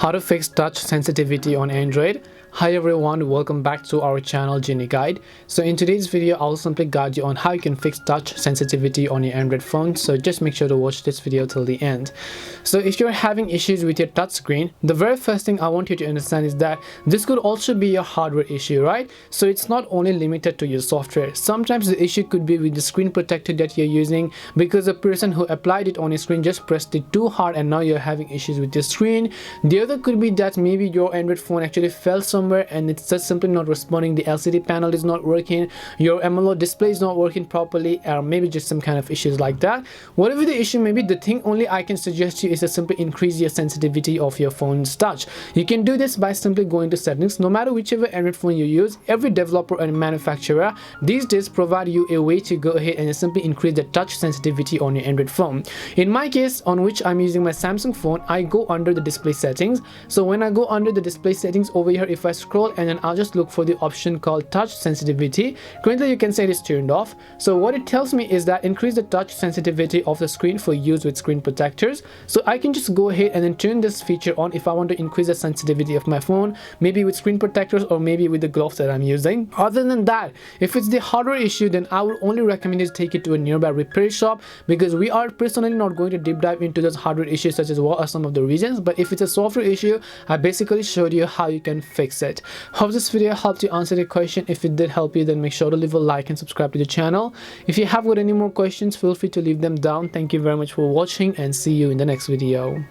How to fix touch sensitivity on Android. Hi everyone, welcome back to our channel Genie Guide. So in today's video I'll simply guide you on how you can fix touch sensitivity on your Android phone, so just make sure to watch this video till the end. So if you're having issues with your touch screen, the very first thing I want you to understand is that this could also be a hardware issue, right? So it's not only limited to your software. Sometimes the issue could be with the screen protector that you're using, because the person who applied it on your screen just pressed it too hard and now you're having issues with your screen. The other could be that maybe your Android phone actually fell somewhere and it's just simply not responding. The LCD panel is not working, your AMOLED display is not working properly, or maybe just some kind of issues like that. Whatever the issue may be, the thing only I can suggest you is to simply increase your sensitivity of your phone's touch. You can do this by simply going to settings. No matter whichever Android phone you use, every developer and manufacturer these days provide you a way to go ahead and simply increase the touch sensitivity on your Android phone. In my case, on which I'm using my Samsung phone, I go under the display settings. So when I go under the display settings over here, if I scroll and then I'll just look for the option called touch sensitivity. Currently you can say it is turned off. So what it tells me is that increase the touch sensitivity of the screen for use with screen protectors. So I can just go ahead and then turn this feature on if I want to increase the sensitivity of my phone, maybe with screen protectors or maybe with the gloves that I'm using. Other than that, if it's the hardware issue, then I would only recommend you to take it to a nearby repair shop, because we are personally not going to deep dive into those hardware issues such as what are some of the reasons. But if it's a software issue, I basically showed you how you can fix it. Hope this video helped you answer the question. If it did help you, then make sure to leave a like and subscribe to the channel. If you have got any more questions, feel free to leave them down. Thank you very much for watching and see you in the next video.